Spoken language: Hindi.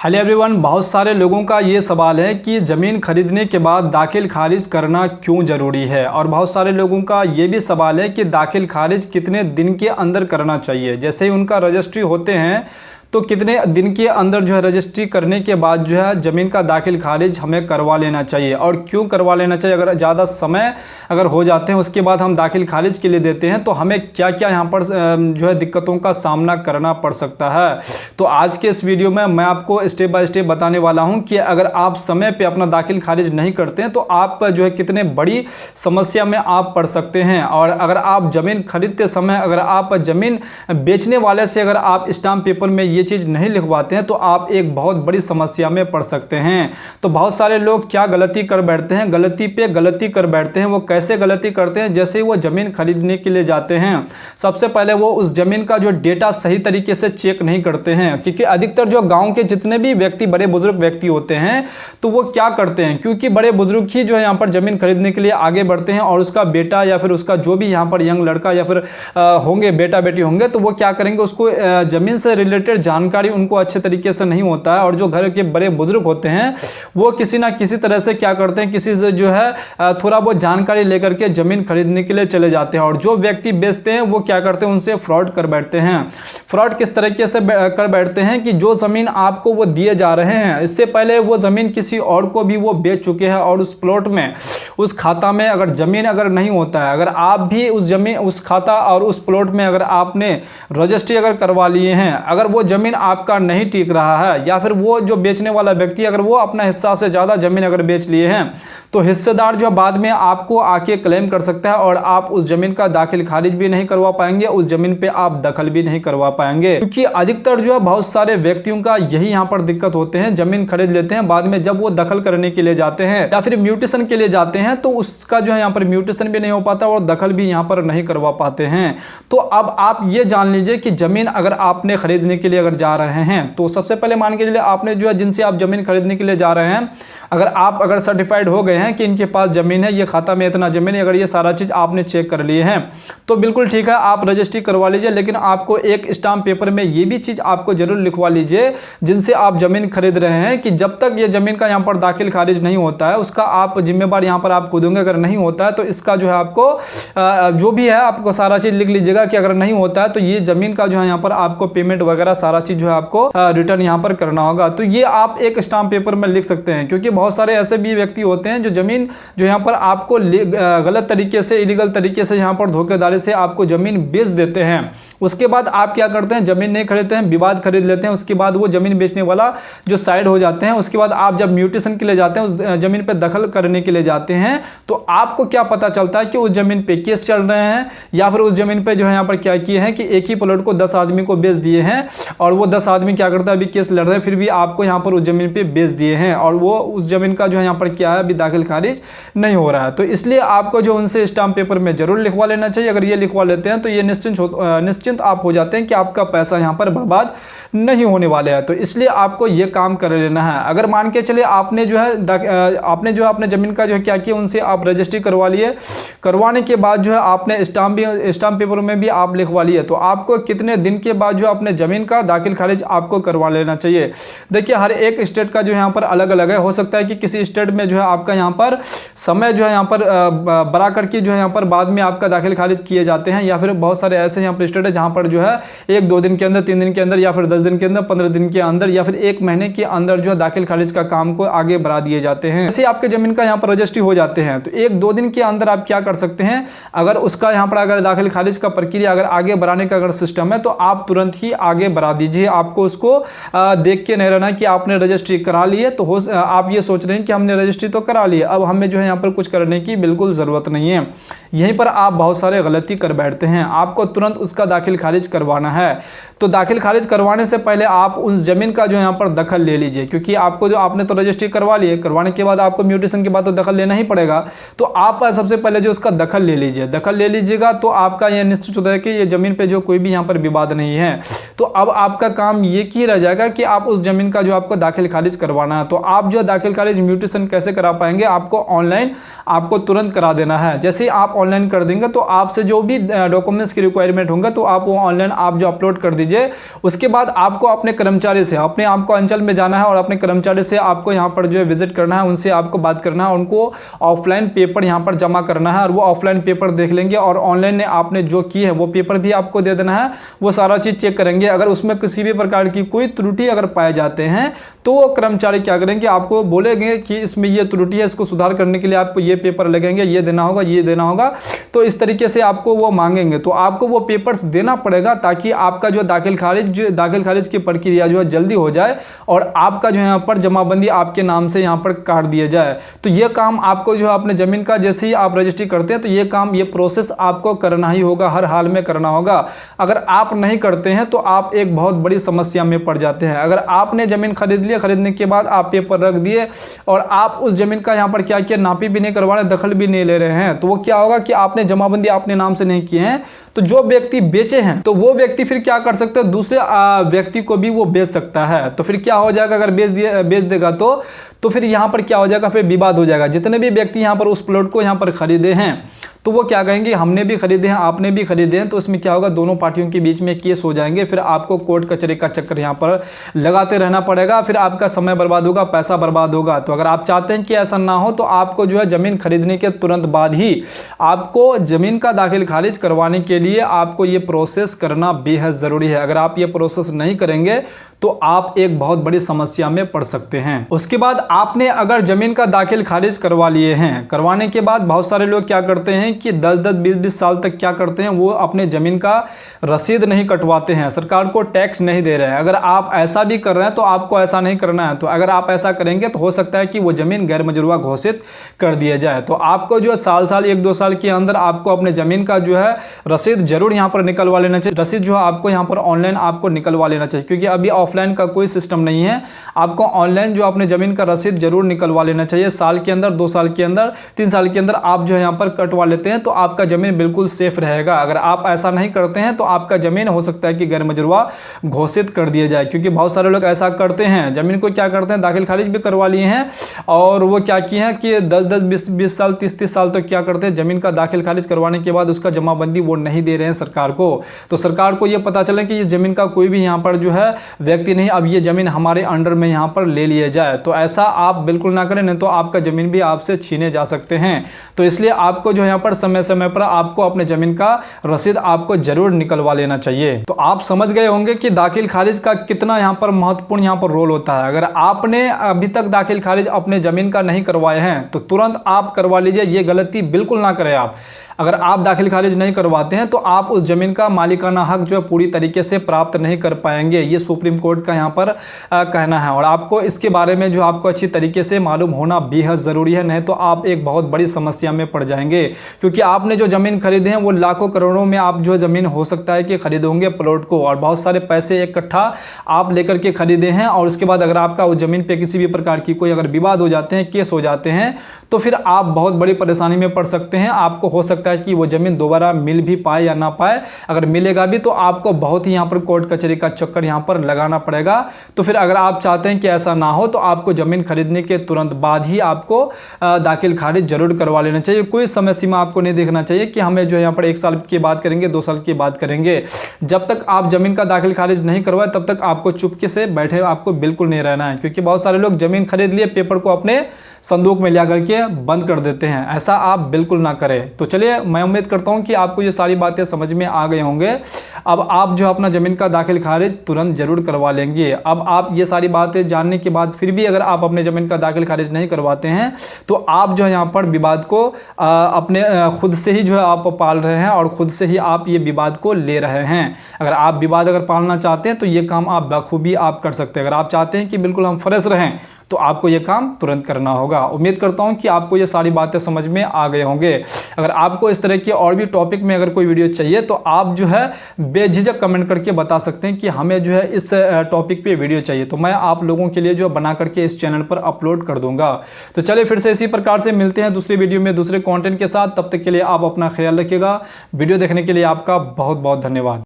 हेलो एवरीवन, बहुत सारे लोगों का ये सवाल है कि ज़मीन खरीदने के बाद दाखिल खारिज करना क्यों ज़रूरी है। और बहुत सारे लोगों का ये भी सवाल है कि दाखिल खारिज कितने दिन के अंदर करना चाहिए। जैसे ही उनका रजिस्ट्री होते हैं तो कितने दिन के अंदर जो है रजिस्ट्री करने के बाद जो है ज़मीन का दाखिल खारिज हमें करवा लेना चाहिए। और क्यों करवा लेना चाहिए, अगर ज़्यादा समय अगर हो जाते हैं उसके बाद हम दाखिल खारिज के लिए देते हैं तो हमें क्या क्या यहाँ पर जो है दिक्कतों का सामना करना पड़ सकता है। तो आज के इस वीडियो में मैं आपको स्टेप बाय स्टेप बताने वाला हूँ कि अगर आप समय पर अपना दाखिल खारिज नहीं करते हैं तो आप जो है कितने बड़ी समस्या में आप पड़ सकते हैं। और अगर आप ज़मीन खरीदते समय अगर आप ज़मीन बेचने वाले से अगर आप स्टाम्प पेपर में ये चीज़ नहीं लिखवाते हैं तो आप एक बहुत बड़ी समस्या में पड़ सकते हैं। तो बहुत सारे लोग क्या गलती कर बैठते हैं, गलती पे गलती कर बैठते हैं। वो कैसे गलती करते हैं, जैसे ही वो ज़मीन खरीदने के लिए जाते हैं सबसे पहले वो उस ज़मीन का जो डेटा सही तरीके से चेक नहीं करते हैं। क्योंकि अधिकतर जो गाँव के जितने भी व्यक्ति बड़े बुजुर्ग व्यक्ति होते हैं तो वो क्या करते हैं, क्योंकि बड़े बुजुर्ग ही जो है यहाँ पर ज़मीन खरीदने के लिए आगे बढ़ते हैं और उसका बेटा या फिर उसका जो भी यहाँ पर यंग लड़का या फिर होंगे बेटा बेटी होंगे तो वो क्या करेंगे, उसको ज़मीन से रिलेटेड जानकारी उनको अच्छे तरीके से नहीं होता है। और जो घर के बड़े बुजुर्ग होते हैं वो किसी ना किसी तरह से क्या करते हैं, किसी से जो है थोड़ा बहुत जानकारी लेकर के ज़मीन खरीदने के लिए चले जाते हैं। और जो व्यक्ति बेचते हैं वो क्या करते हैं, उनसे फ्रॉड कर बैठते हैं। फ्रॉड किस तरीके से कर बैठते हैं कि जो ज़मीन आपको वो दिए जा रहे हैं इससे पहले वो ज़मीन किसी और को भी वो बेच चुके हैं और उस प्लॉट में उस खाता में अगर ज़मीन अगर नहीं होता है, अगर आप भी उस ज़मीन उस खाता और उस प्लॉट में अगर आपने रजिस्ट्री अगर करवा लिए हैं, अगर वो ज़मीन आपका नहीं टिक रहा है या फिर वो जो बेचने वाला व्यक्ति अगर वो अपना हिस्सा से ज़्यादा ज़मीन अगर बेच लिए हैं तो हिस्सेदार जो बाद में आपको आके क्लेम कर सकता है और आप उस ज़मीन का दाखिल खारिज भी नहीं करवा पाएंगे, उस ज़मीन पे आप दखल भी नहीं करवा पाएंगे। क्योंकि अधिकतर जो है बहुत सारे व्यक्तियों का यही यहाँ पर दिक्कत होते हैं, ज़मीन खरीद लेते हैं, बाद में जब वो दखल करने के लिए जाते हैं या फिर म्यूटेशन के लिए जाते हैं तो उसका जो है यहाँ पर म्यूटेशन भी नहीं हो पाता और दखल भी यहाँ पर नहीं करवा पाते हैं। तो अब आप ये जान लीजिए कि ज़मीन अगर आपने खरीदने के लिए अगर जा रहे हैं तो सबसे पहले मान के चलिए आपने जो है जिनसे आप ज़मीन खरीदने के लिए जा रहे हैं अगर सर्टिफाइड हो गए हैं कि इनके पास ज़मीन है, ये खाता में इतना ज़मीन है, अगर ये सारा चीज़ आपने चेक कर लिए हैं तो बिल्कुल ठीक है, आप रजिस्ट्री करवा लीजिए। लेकिन आपको एक स्टाम्प पेपर में ये भी चीज़ आपको जरूर लिखवा लीजिए जिनसे आप ज़मीन खरीद रहे हैं कि जब तक ये ज़मीन का यहाँ पर दाखिल खारिज नहीं होता है उसका आप जिम्मेवार यहाँ पर आप खुद होंगे। अगर नहीं होता है तो इसका जो है आपको जो भी है आपको सारा चीज़ लिख लीजिएगा कि अगर नहीं होता है तो ये ज़मीन का जो है यहाँ पर आपको पेमेंट वगैरह सारा चीज़ जो है आपको रिटर्न यहाँ पर करना होगा। तो ये आप एक स्टाम्प पेपर में लिख सकते हैं। क्योंकि बहुत सारे ऐसे भी व्यक्ति होते हैं जो ज़मीन जो यहाँ पर आपको गलत तरीके से इलीगल तरीके से यहाँ पर धोखेधारी से आपको ज़मीन बेच देते हैं। उसके बाद आप क्या करते हैं, ज़मीन नहीं खरीदते हैं, विवाद खरीद लेते हैं, उसके बाद वो ज़मीन बेचने वाला जो साइड हो जाते हैं। उसके बाद आप जब म्यूटेशन के लिए जाते हैं, उस ज़मीन पर दखल करने के लिए जाते हैं तो आपको क्या पता चलता है कि उस ज़मीन पे केस चल रहे हैं या फिर उस ज़मीन पे जो है यहाँ पर क्या किए हैं कि एक ही प्लॉट को 10 आदमी को बेच दिए हैं और वो 10 आदमी क्या करता है अभी केस लड़ रहे हैं, फिर भी आपको यहाँ पर उस ज़मीन पे बेच दिए हैं और वो उस ज़मीन का जो है यहाँ पर क्या है अभी दाखिल खारिज नहीं हो रहा है। तो इसलिए आपको जो उनसे स्टाम्प पेपर में जरूर लिखवा लेना चाहिए। अगर ये लिखवा लेते हैं तो ये निश्चिंत आप हो जाते हैं कि आपका पैसा यहाँ पर बर्बाद नहीं होने वाले हैं। तो इसलिए आपको ये काम कर लेना है। अगर मान के चलिए आपने जो है अपने ज़मीन का जो है क्या किया, उनसे आप रजिस्ट्री करवा लिए, करवाने के बाद जो है आपने स्टाम्प पेपर में भी आप लिखवा लिए तो आपको कितने दिन के बाद जो अपने ज़मीन का दाखिल खारिज आपको करवा लेना चाहिए। देखिए हर एक स्टेट का जो यहाँ पर अलग अलग है। हो सकता है कि किसी स्टेट में जो है आपका यहाँ पर समय जो है यहाँ पर बड़ा करके जो है यहाँ पर बाद में आपका दाखिल खारिज किए जाते हैं या फिर बहुत सारे ऐसे यहाँ पर स्टेट है जहाँ पर जो है 1-2 दिन के अंदर, 3 दिन के अंदर या फिर 10 दिन के अंदर, 15 दिन के अंदर या फिर 1 महीने के अंदर जो है दाखिल खारिज का काम को आगे बढ़ा दिए जाते हैं। जैसे आपके ज़मीन का यहाँ पर रजिस्ट्री हो जाते हैं तो 1-2 दिन के अंदर आप क्या कर सकते हैं, अगर उसका यहाँ पर अगर दाखिल खारिज का प्रक्रिया अगर आगे बढ़ाने का अगर सिस्टम है तो आप तुरंत ही आगे बढ़ा दीजिए। आपको उसको देख के नहीं रहना कि आपने रजिस्ट्री करा लिए तो आप ये सोच रहे हैं कि हमने रजिस्ट्री तो करा ली, अब हमें जो है यहाँ पर कुछ करने की बिल्कुल ज़रूरत नहीं है। यहीं पर आप बहुत सारे गलती कर बैठते हैं। आपको तुरंत उसका दाखिल खारिज करवाना है। तो दाखिल खारिज करवाने से पहले आप उस ज़मीन का जो यहाँ पर दखल ले लीजिए। क्योंकि आपको जो आपने तो रजिस्ट्री करवा लिए, करवाने के बाद आपको म्यूटेशन के बाद तो दखल लेना ही पड़ेगा। तो आप सबसे पहले जो उसका दखल ले लीजिए। दखल ले लीजिएगा तो आपका यह निश्चित होता है कि ये ज़मीन पे जो कोई भी यहाँ पर विवाद नहीं है। तो अब आपका काम ये की रह जाएगा कि आप उस ज़मीन का जो आपको दाखिल खारिज करवाना है। तो आप जो दाखिल खारिज म्यूटेशन कैसे करा पाएंगे, आपको ऑनलाइन आपको तुरंत करा देना है। जैसे ही आप ऑनलाइन कर देंगे तो आपसे जो भी डॉक्यूमेंट्स की रिक्वायरमेंट होंगे तो आप वो ऑनलाइन आप जो अपलोड कर दीजिए। उसके बाद आपको अपने कर्मचारी से, अपने आपको अंचल में जाना है और अपने कर्मचारी से आपको यहाँ पर जो है विजिट करना है, उनसे आपको बात करना है, उनको ऑफलाइन पेपर यहाँ पर जमा करना है और वो ऑफलाइन पेपर देख लेंगे और ऑनलाइन आपने जो की है वो पेपर भी आपको दे देना है। वो सारा चीज़ चेक करेंगे। अगर उसमें किसी भी प्रकार की कोई त्रुटि अगर पाए जाते हैं तो वो कर्मचारी क्या करेंगे, आपको बोलेंगे कि इसमें ये त्रुटि है, इसको सुधार करने के लिए आपको ये पेपर लगेंगे, ये देना होगा, ये देना होगा। तो इस तरीके से आपको वो मांगेंगे, तो आपको वो पेपर्स देना पड़ेगा ताकि आपका जो दाखिल खारिज की प्रक्रिया जो है जल्दी हो जाए और आपका जो यहाँ पर जमाबंदी आपके नाम से यहाँ पर काट दिया जाए। तो ये काम आपको जो है अपने ज़मीन का जैसे ही आप रजिस्ट्री करते हैं तो ये काम, ये प्रोसेस आपको करना ही होगा, हर हाल में करना होगा। अगर आप नहीं करते हैं तो आप एक बहुत बड़ी समस्या में पड़ जाते हैं। अगर आपने ज़मीन खरीद लिया, खरीदने के बाद आप पेपर रख दिए और आप उस ज़मीन का यहाँ पर क्या किया, नापी भी नहीं करवा रहे, दखल भी नहीं ले रहे हैं, तो वो क्या होगा कि आपने जमाबंदी अपने नाम से नहीं किए हैं। तो जो व्यक्ति बेचे हैं तो वो व्यक्ति फिर क्या कर सकता है, दूसरे व्यक्ति को भी वो बेच सकता है। तो फिर क्या हो जाएगा, अगर बेच देगा तो फिर यहाँ पर क्या हो जाएगा, फिर विवाद हो जाएगा। जितने भी व्यक्ति यहाँ पर उस प्लॉट को यहाँ पर खरीदे हैं तो वो क्या कहेंगे, हमने भी खरीदे हैं, आपने भी खरीदे हैं, तो इसमें क्या होगा, दोनों पार्टियों के बीच में केस हो जाएंगे। फिर आपको कोर्ट कचहरी का चक्कर यहाँ पर लगाते रहना पड़ेगा, फिर आपका समय बर्बाद होगा, पैसा बर्बाद होगा। तो अगर आप चाहते हैं कि ऐसा ना हो तो आपको जो है ज़मीन खरीदने के तुरंत बाद ही आपको ज़मीन का दाखिल खारिज करवाने के लिए आपको ये प्रोसेस करना बेहद ज़रूरी है। अगर आप ये प्रोसेस नहीं करेंगे तो आप एक बहुत बड़ी समस्या में पड़ सकते हैं। उसके बाद आपने अगर ज़मीन का दाखिल खारिज करवा लिए हैं, करवाने के बाद बहुत सारे लोग क्या करते हैं कि 10-10, 20-20 साल तक क्या करते हैं, वो अपने ज़मीन का रसीद नहीं कटवाते हैं, सरकार को टैक्स नहीं दे रहे हैं। अगर आप ऐसा भी कर रहे हैं तो आपको ऐसा नहीं करना है। तो अगर आप ऐसा करेंगे तो हो सकता है कि वो ज़मीन गैर मजरूआ घोषित कर दिया जाए। तो आपको जो साल 1-2 साल के अंदर आपको अपने ज़मीन का जो है रसीद जरूर यहाँ पर निकलवा लेना चाहिए। रसीद जो है आपको यहाँ पर ऑनलाइन आपको निकलवा लेना चाहिए, क्योंकि अभी ऑफलाइन का कोई सिस्टम नहीं है। आपको ऑनलाइन जो अपने ज़मीन का रसीद जरूर निकलवा लेना चाहिए। साल के अंदर, 2 साल के अंदर, 3 साल के अंदर आप जो है यहाँ पर कटवा लेते हैं तो आपका ज़मीन बिल्कुल सेफ रहेगा। अगर आप ऐसा नहीं करते हैं तो आपका ज़मीन हो सकता है कि गैर मजरूआ घोषित कर दिया जाए, क्योंकि बहुत सारे लोग ऐसा करते हैं, ज़मीन को क्या करते हैं, दाखिल खारिज भी करवा लिए हैं और वो क्या किए हैं कि 10-10, 20 साल, 30 साल तक क्या करते हैं, ज़मीन का दाखिल खारिज करवाने के बाद उसका जमाबंदी वो नहीं दे रहे हैं सरकार को। तो सरकार को ये पता चले कि इस ज़मीन का कोई भी यहाँ पर जो है व्यक्ति नहीं, अब ये ज़मीन हमारे अंडर में यहाँ पर ले लिया जाए। तो ऐसा आप बिल्कुल ना करें, नहीं तो आपका ज़मीन भी आपसे छीने जा सकते हैं। तो इसलिए आपको जो यहाँ पर समय समय पर आपको अपने ज़मीन का रसीद आपको जरूर निकलवा लेना चाहिए। तो आप समझ गए होंगे कि दाखिल खारिज का कितना यहाँ पर महत्वपूर्ण यहाँ पर रोल होता है। अगर आपने अभी तक दाखिल खारिज अपने ज़मीन का नहीं करवाए हैं तो तुरंत आप करवा लीजिए। ये गलती बिल्कुल ना करें आप। अगर आप दाखिल खारिज नहीं करवाते हैं तो आप उस ज़मीन का मालिकाना हक जो है पूरी तरीके से प्राप्त नहीं कर पाएंगे। ये सुप्रीम कोर्ट का यहाँ पर कहना है और आपको इसके बारे में जो आपको अच्छी तरीके से मालूम होना बेहद ज़रूरी है, नहीं तो आप एक बहुत बड़ी समस्या में पड़ जाएंगे। क्योंकि आपने जो ज़मीन खरीदे हैं वो लाखों करोड़ों में आप जो ज़मीन हो सकता है कि खरीदोगे प्लॉट को, और बहुत सारे पैसे इकट्ठा आप लेकर के खरीदे हैं और उसके बाद अगर आपका उस ज़मीन पर किसी भी प्रकार की कोई अगर विवाद हो जाते हैं, केस हो जाते हैं, तो फिर आप बहुत बड़ी परेशानी में पड़ सकते हैं। आपको हो सकता है कि वो ज़मीन दोबारा मिल भी पाए या ना पाए। अगर मिलेगा भी तो आपको बहुत ही यहाँ पर कोर्ट कचहरी का चक्कर यहाँ पर लगाना पड़ेगा। तो फिर अगर आप चाहते हैं कि ऐसा ना हो तो आपको ज़मीन खरीदने के तुरंत बाद ही आपको दाखिल खारिज जरूर करवा लेना चाहिए। कोई समय सीमा आपको नहीं देखना चाहिए कि हमें जो यहाँ पर 1 साल की बात करेंगे, 2 साल की बात करेंगे। जब तक आप ज़मीन का दाखिल खारिज नहीं करवाए तब तक आपको चुपके से बैठे आपको बिल्कुल नहीं रहना है, क्योंकि बहुत सारे लोग ज़मीन खरीद लिए, पेपर को अपने संदूक में ले करके बंद कर देते हैं। ऐसा आप बिल्कुल ना करें। तो चलिए, मैं उम्मीद करता हूं कि आपको ये सारी बातें समझ में आ गए होंगे। अब आप जो अपना ज़मीन का दाखिल खारिज तुरंत जरूर करवा लेंगे। अब आप ये सारी बातें जानने के बाद फिर भी अगर आप अपने ज़मीन का दाखिल खारिज नहीं करवाते हैं तो आप जो है यहाँ पर विवाद को अपने खुद से ही जो है आप पाल रहे हैं और खुद से ही आप ये विवाद को ले रहे हैं। अगर आप विवाद अगर पालना चाहते हैं तो ये काम आप बखूबी आप कर सकते हैं। अगर आप चाहते हैं कि बिल्कुल हम फ्रेश रहें तो आपको ये काम तुरंत करना होगा। उम्मीद करता हूं कि आपको ये सारी बातें समझ में आ गए होंगे। अगर आपको इस तरह के और भी टॉपिक में अगर कोई वीडियो चाहिए तो आप जो है बेझिझक कमेंट करके बता सकते हैं कि हमें जो है इस टॉपिक पे वीडियो चाहिए, तो मैं आप लोगों के लिए जो बना करके इस चैनल पर अपलोड कर दूंगा। तो चलिए, फिर से इसी प्रकार से मिलते हैं दूसरी वीडियो में दूसरे कॉन्टेंट के साथ। तब तक के लिए आप अपना ख्याल रखिएगा। वीडियो देखने के लिए आपका बहुत बहुत धन्यवाद।